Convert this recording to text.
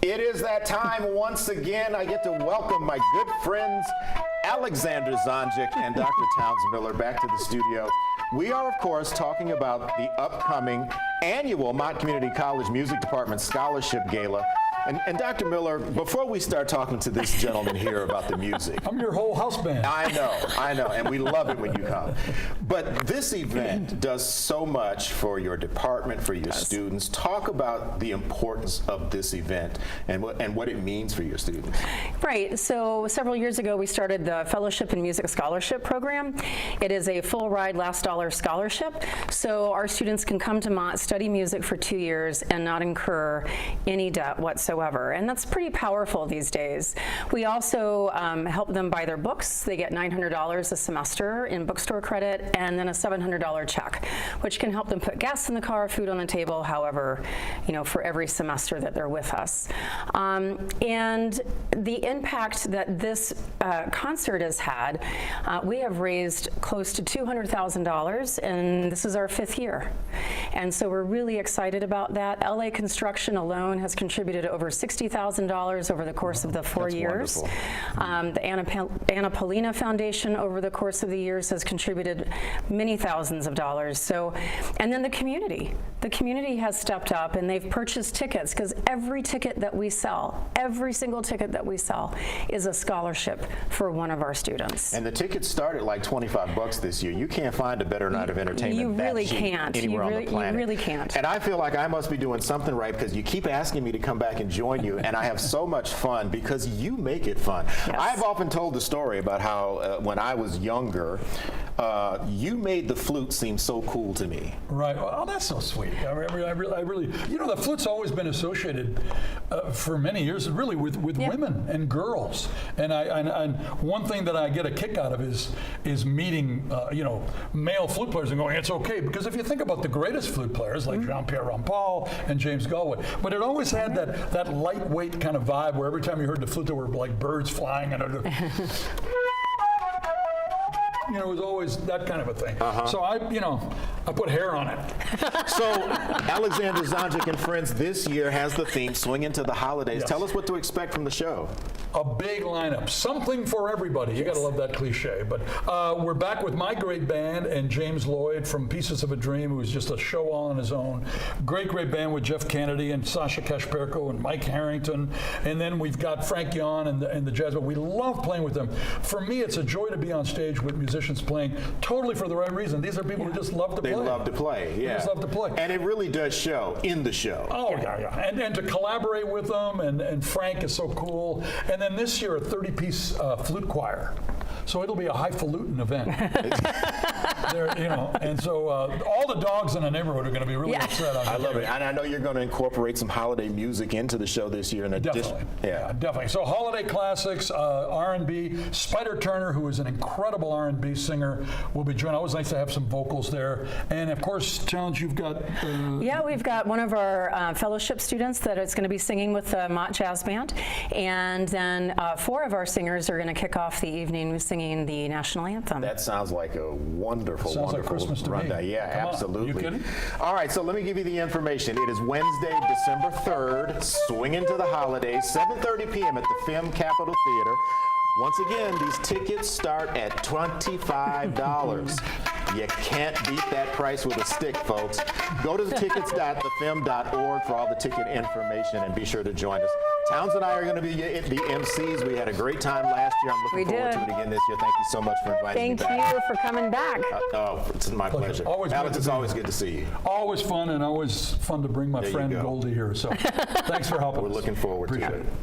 It is that time once again. I get to welcome my good friends Alexander Zonjic and Dr. Towns Miller back to the studio. We are, of course, talking about the upcoming annual Mott Community College Music Department Scholarship Gala. And Dr. Miller, before we start talking to this gentleman here about the music. I'm your whole house band. I know, and we love it when you come. But this event does so much for your department, for your students. Talk about the importance of this event and what it means for your students. Right, so several years ago we started the Fellowship in Music Scholarship Program. It is a full ride, last dollar scholarship. So our students can come to Mott, study music for 2 years and not incur any debt whatsoever. And that's pretty powerful these days. We also help them buy their books. They get $900 a semester in bookstore credit and then a $700 check, which can help them put gas in the car, food on the table, however, for every semester that they're with us. And the impact that this concert has had, we have raised close to $200,000, and this is our 5th year. And so we're really excited about that. LA Construction alone has contributed over $60,000 over the course of the 4 years. The Anna Paulina Foundation over the course of the years has contributed many thousands of dollars. So, and then the community has stepped up and they've purchased tickets, because every ticket that we sell, every single ticket that we sell is a scholarship for one of our students. And the tickets start at like $25 this year. You can't find a better night of entertainment You really that cheap can't. anywhere on the planet. You really can't. And I feel like I must be doing something right, because you keep asking me to come back and join you, and I have so much fun because you make it fun. Yes. I've often told the story about how when I was younger, you made the flute seem so cool to me. Right. Oh, that's so sweet. I really, the flute's always been associated for many years, really, with women and girls. And one thing that I get a kick out of is meeting, male flute players and going, it's okay, because if you think about the greatest flute players like Jean-Pierre Rampal and James Galway, but it always had that lightweight kind of vibe where every time you heard the flute, there were like birds flying and it was always that kind of a thing. So I put hair on it. So Alexander Zonjic and Friends this year has the theme Swing Into the Holidays. Yes. Tell us what to expect from the show. A big lineup, something for everybody. You gotta love that cliche. But we're back with my great band and James Lloyd from Pieces of a Dream, who's just a show all on his own. Great band with Jeff Kennedy and Sasha Kashperko and Mike Harrington. And then we've got Frank Yon and the Jazz Band. We love playing with them. For me, it's a joy to be on stage with musicians playing totally for the right reason. These are people who just love to play. They love to play, yeah. They just love to play. And it really does show in the show. Oh, yeah. And to collaborate with them, and Frank is so cool. And then this year, a 30-piece flute choir. So it'll be a highfalutin event. And so all the dogs in the neighborhood are going to be really upset. I love it. And I know you're going to incorporate some holiday music into the show this year. Definitely. Yeah, definitely. So holiday classics, R&B. Spyder Turner, who is an incredible R&B singer, will be joining. Always nice to have some vocals there. And of course, Challenge, you've got... Yeah, we've got one of our fellowship students that is going to be singing with the Mott Jazz Band. And then 4 of our singers are going to kick off the evening with singing the national anthem. That sounds like a wonderful, sounds wonderful like Christmas to rundown. me. Yeah, Come absolutely. On. You kidding? All right, so let me give you the information. It is Wednesday, December 3rd, Swing Into the Holidays, 7:30 p.m. at the FIM Capitol Theater. Once again, these tickets start at $25. You can't beat that price with a stick, folks. Go to tickets.thefim.org for all the ticket information and be sure to join us. Towns and I are going to be the MCs. We had a great time last year. I'm looking forward to it again this year. Thank you so much for inviting me back. Thank you for coming back. It's my pleasure. Alex, it's always good to see you. Always fun, and always fun to bring my friend Goldie here. So thanks for helping us. We're looking forward to it. Appreciate it.